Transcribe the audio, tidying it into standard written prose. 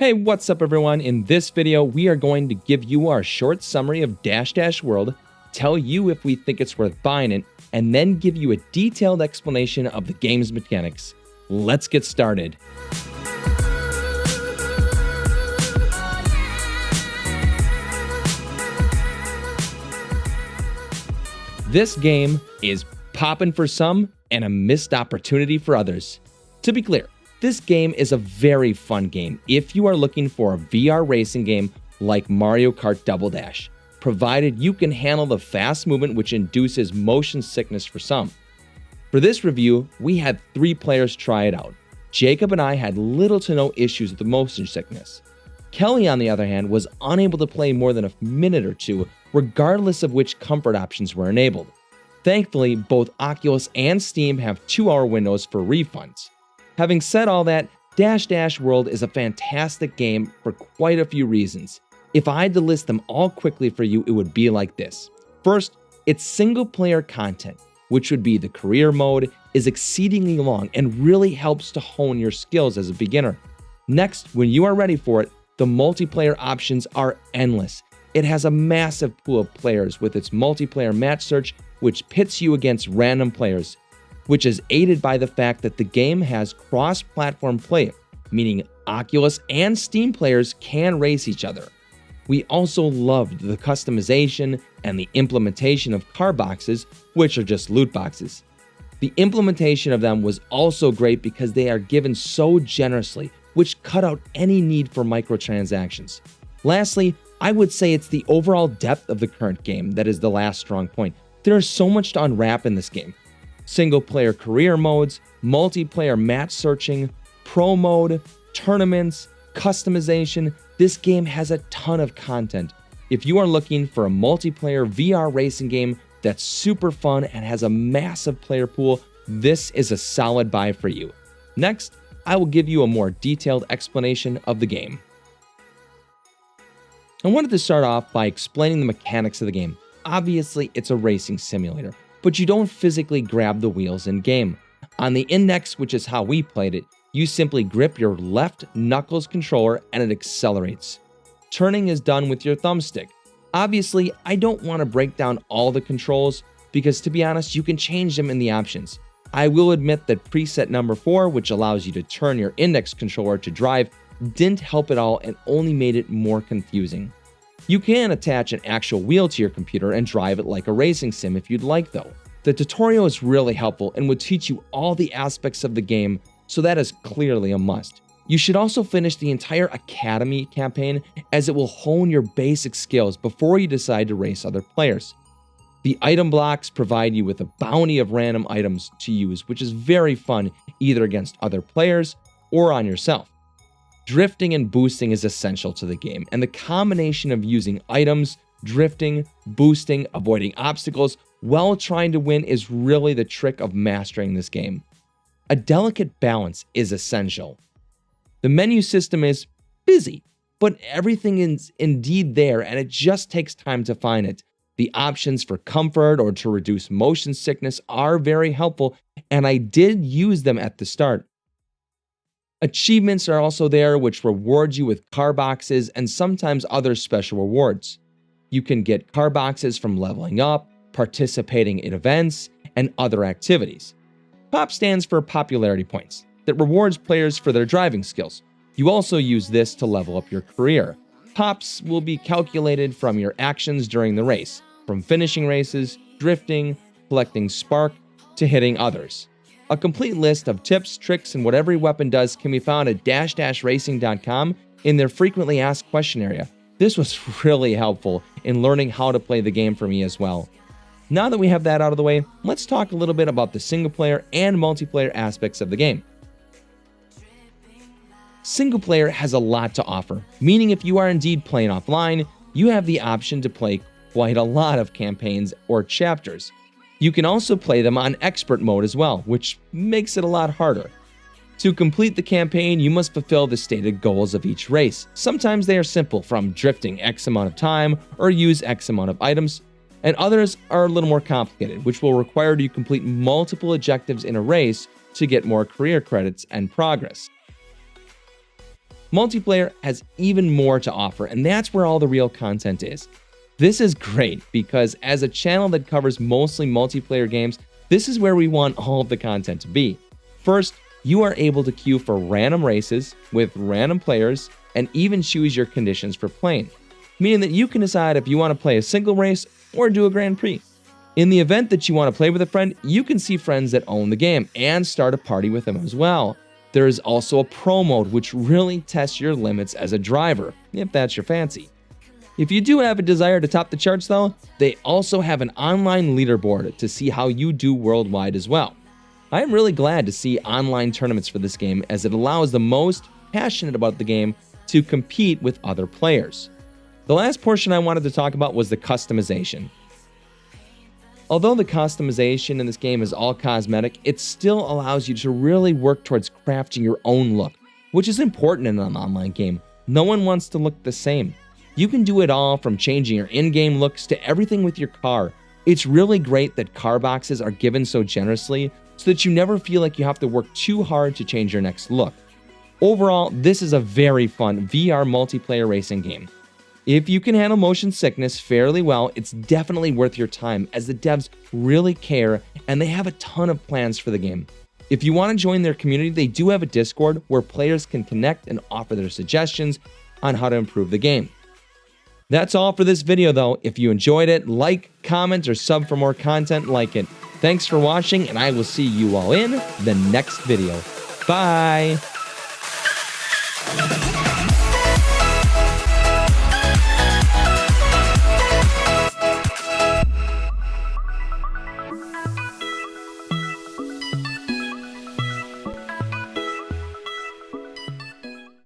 Hey, what's up everyone? In this video, we are going to give you our short summary of Dash World, tell you if we think it's worth buying it, and then give you a detailed explanation of the game's mechanics. Let's get started. This game is poppin' for some and a missed opportunity for others. To be clear, this game is a very fun game if you are looking for a VR racing game like Mario Kart Double Dash, provided you can handle the fast movement which induces motion sickness for some. For this review, we had 3 players try it out. Jacob and I had little to no issues with the motion sickness. Kelly, on the other hand, was unable to play more than a minute or two, regardless of which comfort options were enabled. Thankfully, both Oculus and Steam have 2-hour windows for refunds. Having said all that, Dash World is a fantastic game for quite a few reasons. If I had to list them all quickly for you, it would be like this. First, its single-player content, which would be the career mode, is exceedingly long and really helps to hone your skills as a beginner. Next, when you are ready for it, the multiplayer options are endless. It has a massive pool of players with its multiplayer match search, which pits you against random players, which is aided by the fact that the game has cross-platform play, meaning Oculus and Steam players can race each other. We also loved the customization and the implementation of car boxes, which are just loot boxes. The implementation of them was also great because they are given so generously, which cut out any need for microtransactions. Lastly, I would say it's the overall depth of the current game that is the last strong point. There is so much to unwrap in this game. Single-player career modes, multiplayer match searching, pro mode, tournaments, customization. This game has a ton of content. If you are looking for a multiplayer VR racing game that's super fun and has a massive player pool, this is a solid buy for you. Next, I will give you a more detailed explanation of the game. I wanted to start off by explaining the mechanics of the game. Obviously, it's a racing simulator, but you don't physically grab the wheels in-game. On the index, which is how we played it, you simply grip your left knuckles controller and it accelerates. Turning is done with your thumbstick. Obviously, I don't want to break down all the controls because, to be honest, you can change them in the options. I will admit that preset number 4, which allows you to turn your index controller to drive, didn't help at all and only made it more confusing. You can attach an actual wheel to your computer and drive it like a racing sim if you'd like though. The tutorial is really helpful and would teach you all the aspects of the game, so that is clearly a must. You should also finish the entire Academy campaign as it will hone your basic skills before you decide to race other players. The item blocks provide you with a bounty of random items to use, which is very fun either against other players or on yourself. Drifting and boosting is essential to the game, and the combination of using items, drifting, boosting, avoiding obstacles while trying to win is really the trick of mastering this game. A delicate balance is essential. The menu system is busy, but everything is indeed there and it just takes time to find it. The options for comfort or to reduce motion sickness are very helpful, and I did use them at the start. Achievements are also there, which reward you with car boxes and sometimes other special rewards. You can get car boxes from leveling up, participating in events, and other activities. Pop stands for popularity points that rewards players for their driving skills. You also use this to level up your career. Pops will be calculated from your actions during the race, from finishing races, drifting, collecting spark, to hitting others. A complete list of tips, tricks, and what every weapon does can be found at dash-racing.com in their frequently asked question area. This was really helpful in learning how to play the game for me as well. Now that we have that out of the way, let's talk a little bit about the single-player and multiplayer aspects of the game. Single-player has a lot to offer, meaning if you are indeed playing offline, you have the option to play quite a lot of campaigns or chapters. You can also play them on expert mode as well, which makes it a lot harder. To complete the campaign, you must fulfill the stated goals of each race. Sometimes they are simple, from drifting X amount of time or use X amount of items, and others are a little more complicated, which will require you to complete multiple objectives in a race to get more career credits and progress. Multiplayer has even more to offer, and that's where all the real content is. This is great because as a channel that covers mostly multiplayer games, this is where we want all of the content to be. First, you are able to queue for random races with random players and even choose your conditions for playing, meaning that you can decide if you want to play a single race or do a Grand Prix. In the event that you want to play with a friend, you can see friends that own the game and start a party with them as well. There is also a pro mode which really tests your limits as a driver, if that's your fancy. If you do have a desire to top the charts though, they also have an online leaderboard to see how you do worldwide as well. I am really glad to see online tournaments for this game as it allows the most passionate about the game to compete with other players. The last portion I wanted to talk about was the customization. Although the customization in this game is all cosmetic, it still allows you to really work towards crafting your own look, which is important in an online game. No one wants to look the same. You can do it all from changing your in-game looks to everything with your car. It's really great that car boxes are given so generously so that you never feel like you have to work too hard to change your next look. Overall, this is a very fun VR multiplayer racing game. If you can handle motion sickness fairly well, it's definitely worth your time as the devs really care and they have a ton of plans for the game. If you want to join their community, they do have a Discord where players can connect and offer their suggestions on how to improve the game. That's all for this video though. If you enjoyed it, like, comment, or sub for more content like it. Thanks for watching and I will see you all in the next video. Bye!